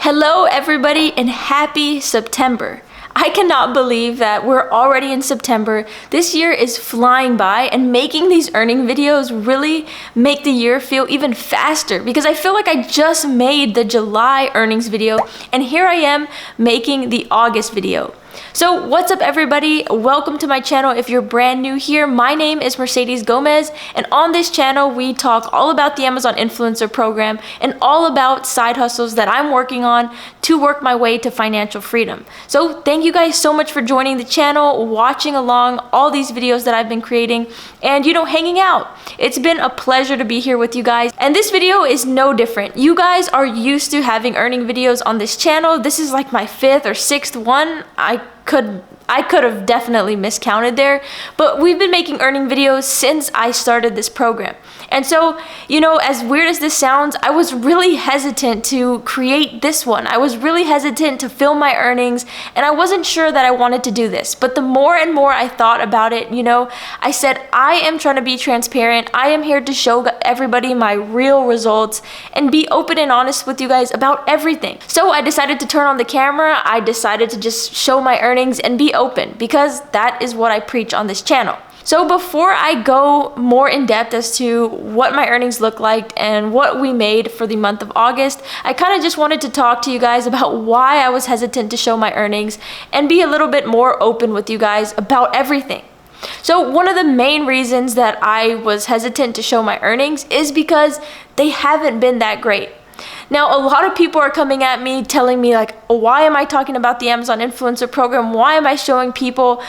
Hello everybody and happy September. I cannot believe that we're already in September. This year is flying by, and making these earning videos really make the year feel even faster because I feel like I just made the July earnings video and here I am making the August video. So what's up everybody? Welcome to my channel. If you're brand new here, my name is Mercedes Gomez, and on this channel we talk all about the Amazon Influencer Program and all about side hustles that I'm working on to work my way to financial freedom. So thank you guys so much for joining the channel, watching along all these videos that I've been creating, and hanging out. It's been a pleasure to be here with you guys, and this video is no different. You guys are used to having earning videos on this channel. This is like my 5th or 6th one. I could have definitely miscounted there, but we've been making earning videos since I started this program. And so, as weird as this sounds, I was really hesitant to create this one. I was really hesitant to film my earnings, and I wasn't sure that I wanted to do this. But the more and more I thought about it, I said, I am trying to be transparent. I am here to show everybody my real results and be open and honest with you guys about everything. So I decided to turn on the camera. I decided to just show my earnings and be open, because that is what I preach on this channel. So before I go more in depth as to what my earnings look like and what we made for the month of August, I kind of just wanted to talk to you guys about why I was hesitant to show my earnings and be a little bit more open with you guys about everything. So one of the main reasons that I was hesitant to show my earnings is because they haven't been that great. Now, a lot of people are coming at me telling me like, why am I talking about the Amazon Influencer Program? Why am I showing people,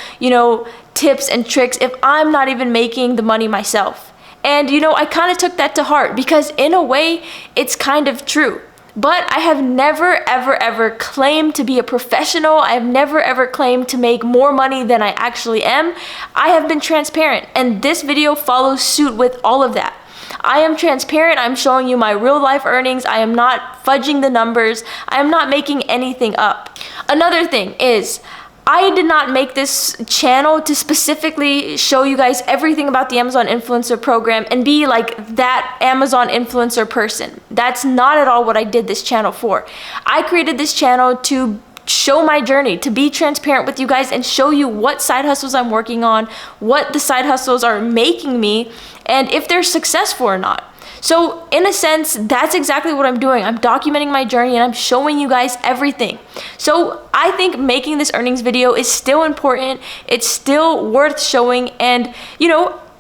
tips and tricks if I'm not even making the money myself? And, I kind of took that to heart because in a way, it's kind of true. But I have never, ever claimed to be a professional. I have never, ever claimed to make more money than I actually am. I have been transparent, and this video follows suit with all of that. I am transparent. I'm showing you my real life earnings. I am not fudging the numbers. I am not making anything up. Another thing is, I did not make this channel to specifically show you guys everything about the Amazon Influencer Program and be like that Amazon influencer person. That's not at all what I did this channel for. I created this channel to show my journey, to be transparent with you guys and show you what side hustles I'm working on, what the side hustles are making me, and if they're successful or not. So in a sense, that's exactly what I'm doing. I'm documenting my journey and I'm showing you guys everything. So I think making this earnings video is still important. It's still worth showing, and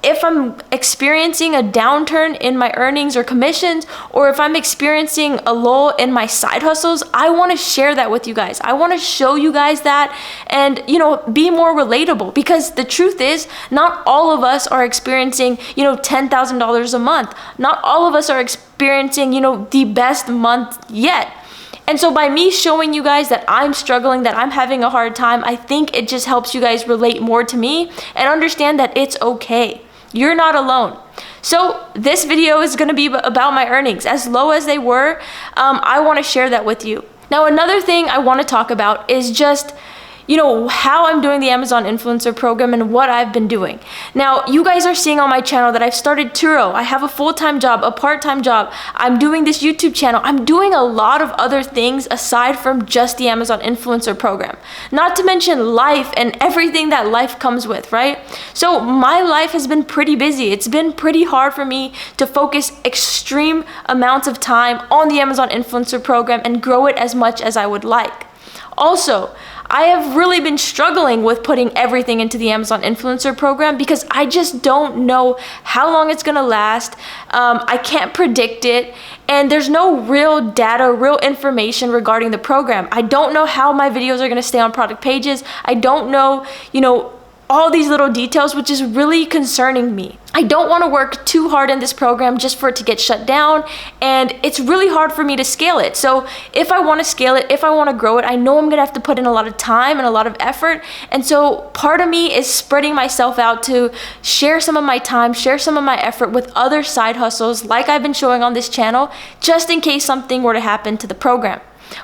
if I'm experiencing a downturn in my earnings or commissions, or if I'm experiencing a lull in my side hustles, I want to share that with you guys. I want to show you guys that and, be more relatable, because the truth is not all of us are experiencing, $10,000 a month. Not all of us are experiencing, the best month yet. And so by me showing you guys that I'm struggling, that I'm having a hard time, I think it just helps you guys relate more to me and understand that it's okay. You're not alone. So this video is going to be about my earnings. As low as they were, I want to share that with you. Now, another thing I want to talk about is just how I'm doing the Amazon Influencer Program and what I've been doing. Now, you guys are seeing on my channel that I've started Turo. I have a full-time job, a part-time job. I'm doing this YouTube channel. I'm doing a lot of other things aside from just the Amazon Influencer Program. Not to mention life and everything that life comes with, right? So my life has been pretty busy. It's been pretty hard for me to focus extreme amounts of time on the Amazon Influencer Program and grow it as much as I would like. Also, I have really been struggling with putting everything into the Amazon Influencer Program because I just don't know how long it's gonna last. I can't predict it, and there's no real data, real information regarding the program. I don't know how my videos are gonna stay on product pages. I don't know, all these little details, which is really concerning me. I don't want to work too hard in this program just for it to get shut down, and it's really hard for me to scale it. So if I want to scale it, if I want to grow it, I know I'm gonna have to put in a lot of time and a lot of effort, and so part of me is spreading myself out to share some of my time, share some of my effort with other side hustles like I've been showing on this channel, just in case something were to happen to the program.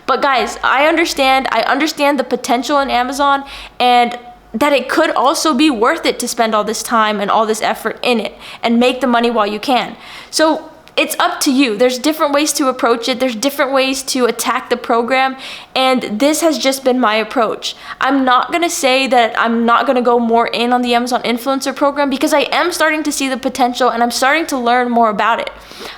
But guys, I understand the potential in Amazon, and that it could also be worth it to spend all this time and all this effort in it and make the money while you can. So it's up to you. There's different ways to approach it. There's different ways to attack the program. And this has just been my approach. I'm not going to say that I'm not going to go more in on the Amazon influencer program, because I am starting to see the potential and I'm starting to learn more about it.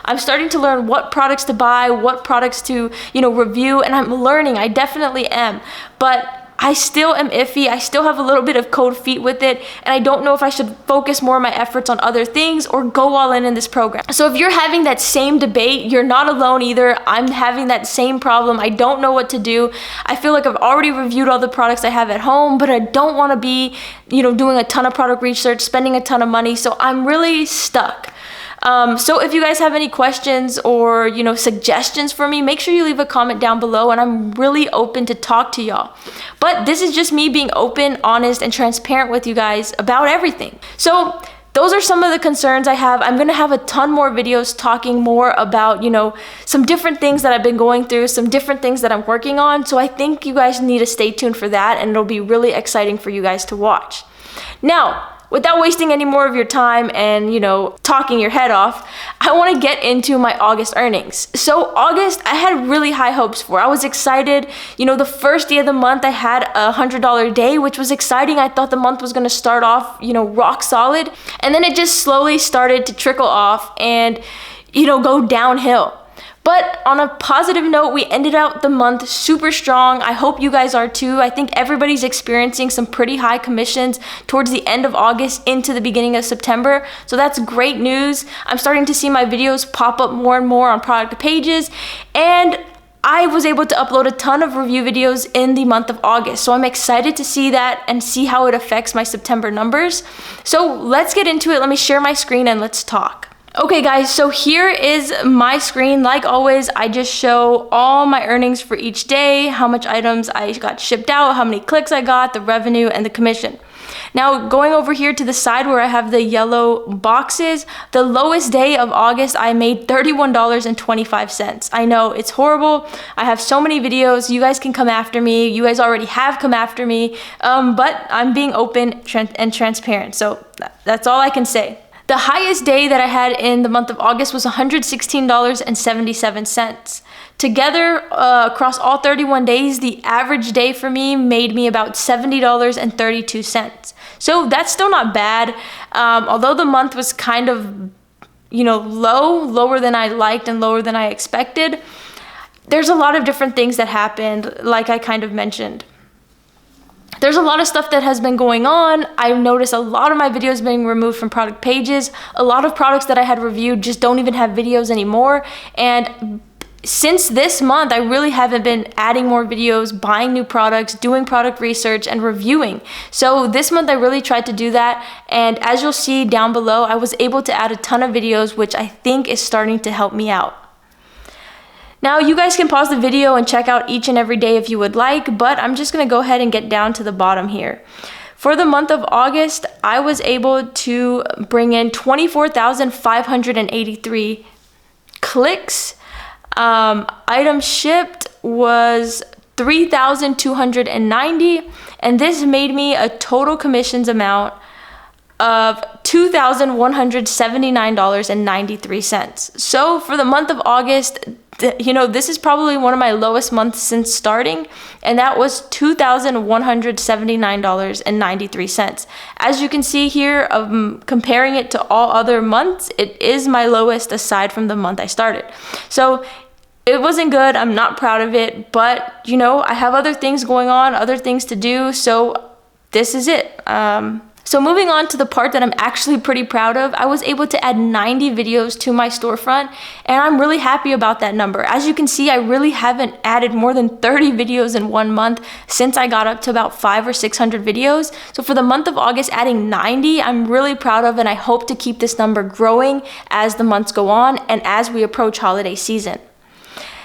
I'm starting to learn what products to buy, what products to, review, and I'm learning. I definitely am. But I still am iffy. I still have a little bit of cold feet with it, and I don't know if I should focus more of my efforts on other things or go all in this program. So if you're having that same debate, you're not alone either. I'm having that same problem. I don't know what to do. I feel like I've already reviewed all the products I have at home, but I don't want to be, doing a ton of product research, spending a ton of money. So I'm really stuck. So if you guys have any questions or, suggestions for me, make sure you leave a comment down below, and I'm really open to talk to y'all. But this is just me being open, honest, and transparent with you guys about everything. So those are some of the concerns I have. I'm gonna have a ton more videos talking more about, some different things that I've been going through, some different things that I'm working on. So I think you guys need to stay tuned for that, and it'll be really exciting for you guys to watch. Now, without wasting any more of your time and, talking your head off, I want to get into my August earnings. So August, I had really high hopes for. I was excited. The first day of the month, I had a $100 day, which was exciting. I thought the month was going to start off, rock solid. And then it just slowly started to trickle off and, go downhill. But on a positive note, we ended out the month super strong. I hope you guys are too. I think everybody's experiencing some pretty high commissions towards the end of August into the beginning of September. So that's great news. I'm starting to see my videos pop up more and more on product pages. And I was able to upload a ton of review videos in the month of August. So I'm excited to see that and see how it affects my September numbers. So let's get into it. Let me share my screen and let's talk. Okay guys, so here is my screen. Like always, I just show all my earnings for each day, how much items I got shipped out, how many clicks I got, the revenue, and the commission. Now, going over here to the side where I have the yellow boxes, the lowest day of August, I made $31.25. I know, it's horrible. I have so many videos. You guys can come after me. You guys already have come after me, but I'm being open and transparent. So that's all I can say. The highest day that I had in the month of August was $116.77. Together, across all 31 days, the average day for me made me about $70.32. So that's still not bad. Although the month was kind of, lower than I liked and lower than I expected, there's a lot of different things that happened, like I kind of mentioned. There's a lot of stuff that has been going on. I've noticed a lot of my videos being removed from product pages. A lot of products that I had reviewed just don't even have videos anymore. And since this month, I really haven't been adding more videos, buying new products, doing product research, and reviewing. So this month I really tried to do that. And as you'll see down below, I was able to add a ton of videos, which I think is starting to help me out. Now, you guys can pause the video and check out each and every day if you would like, but I'm just gonna go ahead and get down to the bottom here. For the month of August, I was able to bring in 24,583 clicks. Items shipped was 3,290, and this made me a total commissions amount of $2,179.93. So for the month of August, this is probably one of my lowest months since starting, and that was $2,179.93. As you can see here, comparing it to all other months, it is my lowest aside from the month I started. So it wasn't good. I'm not proud of it, but I have other things going on, other things to do, so this is it. So moving on to the part that I'm actually pretty proud of, I was able to add 90 videos to my storefront, and I'm really happy about that number. As you can see, I really haven't added more than 30 videos in 1 month since I got up to about 500 or 600 videos. So for the month of August, adding 90, I'm really proud of, and I hope to keep this number growing as the months go on and as we approach holiday season.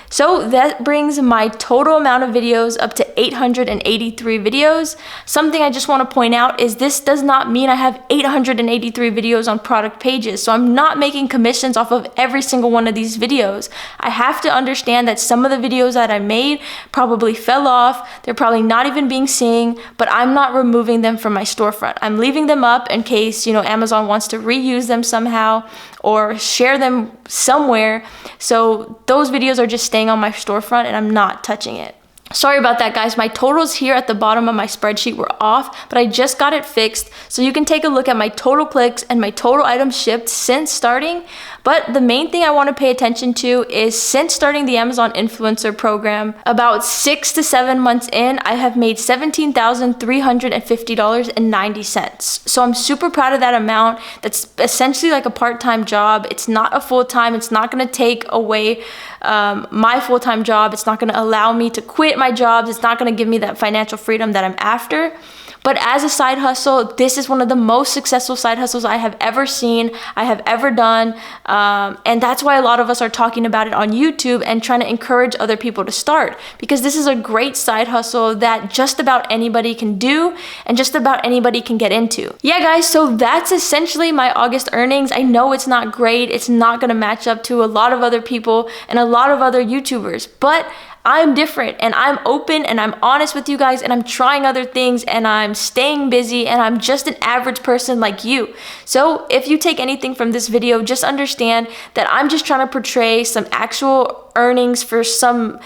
So that brings my total amount of videos up to 883 videos. Something I just want to point out is this does not mean I have 883 videos on product pages. So I'm not making commissions off of every single one of these videos. I have to understand that some of the videos that I made probably fell off. They're probably not even being seen, but I'm not removing them from my storefront. I'm leaving them up in case, Amazon wants to reuse them somehow or share them somewhere. So those videos are just staying on my storefront and I'm not touching it. Sorry about that, guys. My totals here at the bottom of my spreadsheet were off, but I just got it fixed. So you can take a look at my total clicks and my total items shipped since starting. But the main thing I want to pay attention to is since starting the Amazon Influencer Program, about 6 to 7 months in, I have made $17,350.90. So I'm super proud of that amount. That's essentially like a part-time job. It's not a full-time. It's not going to take away my full-time job. It's not going to allow me to quit my jobs. It's not going to give me that financial freedom that I'm after. But as a side hustle, this is one of the most successful side hustles I have ever seen, I have ever done. And that's why a lot of us are talking about it on YouTube and trying to encourage other people to start. Because this is a great side hustle that just about anybody can do and just about anybody can get into. Yeah, guys, so that's essentially my August earnings. I know it's not great. It's not going to match up to a lot of other people and a lot of other YouTubers. But I'm different and I'm open and I'm honest with you guys and I'm trying other things and I'm staying busy and I'm just an average person like you. So if you take anything from this video, just understand that I'm just trying to portray some actual earnings for some,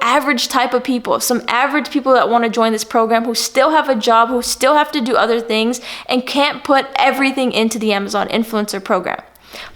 average type of people, some average people that want to join this program who still have a job, who still have to do other things and can't put everything into the Amazon Influencer Program.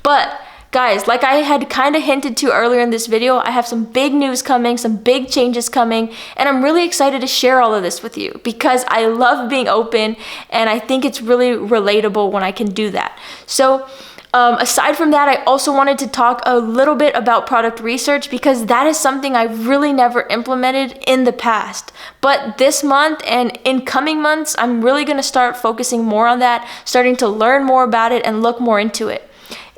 But guys, like I had kind of hinted to earlier in this video, I have some big news coming, some big changes coming, and I'm really excited to share all of this with you because I love being open and I think it's really relatable when I can do that. So aside from that, I also wanted to talk a little bit about product research because that is something I really never implemented in the past. But this month and in coming months, I'm really going to start focusing more on that, starting to learn more about it and look more into it.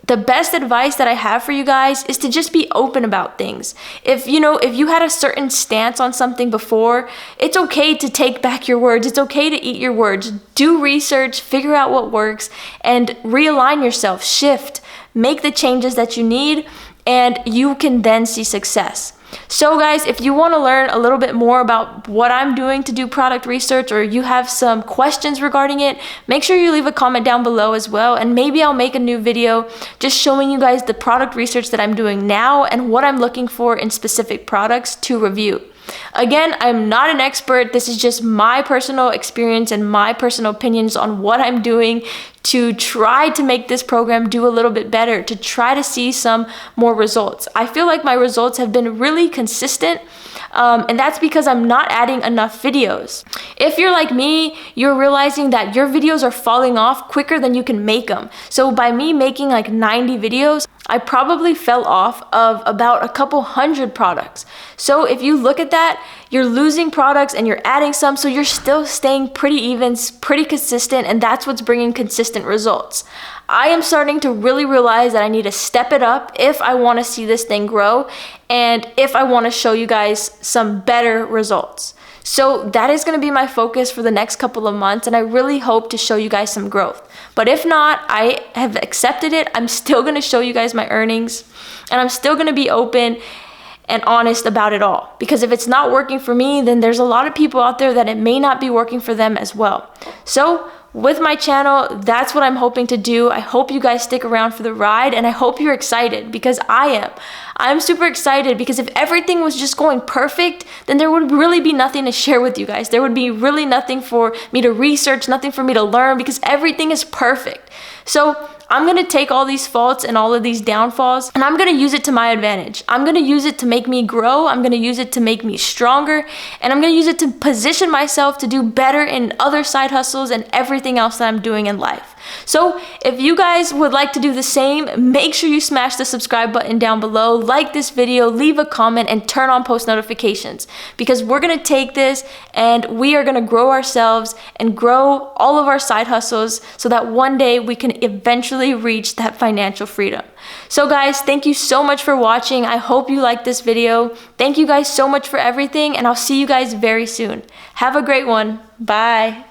The best advice that I have for you guys is to just be open about things. If you had a certain stance on something before, it's okay to take back your words. It's okay to eat your words. Do research, figure out what works, and realign yourself, shift, make the changes that you need, and you can then see success. So guys, if you want to learn a little bit more about what I'm doing to do product research or you have some questions regarding it, make sure you leave a comment down below as well, and maybe I'll make a new video just showing you guys the product research that I'm doing now and what I'm looking for in specific products to review. Again, I'm not an expert. This is just my personal experience and my personal opinions on what I'm doing to try to make this program do a little bit better, to try to see some more results. I feel like my results have been really consistent, and that's because I'm not adding enough videos. If you're like me, you're realizing that your videos are falling off quicker than you can make them. So by me making like 90 videos, I probably fell off of about a couple hundred products. So if you look at that, you're losing products and you're adding some, so you're still staying pretty even, pretty consistent, and that's what's bringing consistent results. I am starting to really realize that I need to step it up if I want to see this thing grow and if I want to show you guys some better results. So that is going to be my focus for the next couple of months, and I really hope to show you guys some growth. But if not, I have accepted it. I'm still going to show you guys my earnings, and I'm still going to be open and honest about it all. Because if it's not working for me, then there's a lot of people out there that it may not be working for them as well. So with my channel, that's what I'm hoping to do. I hope you guys stick around for the ride, and I hope you're excited because I am. I'm super excited because if everything was just going perfect, then there would really be nothing to share with you guys. There would be really nothing for me to research, nothing for me to learn because everything is perfect. So I'm going to take all these faults and all of these downfalls and I'm going to use it to my advantage. I'm going to use it to make me grow. I'm going to use it to make me stronger, and I'm going to use it to position myself to do better in other side hustles and everything else that I'm doing in life. So if you guys would like to do the same, make sure you smash the subscribe button down below, like this video, leave a comment, and turn on post notifications, because we're gonna take this and we are gonna grow ourselves and grow all of our side hustles so that one day we can eventually reach that financial freedom. So guys, thank you so much for watching. I hope you liked this video. Thank you guys so much for everything, and I'll see you guys very soon. Have a great one. Bye.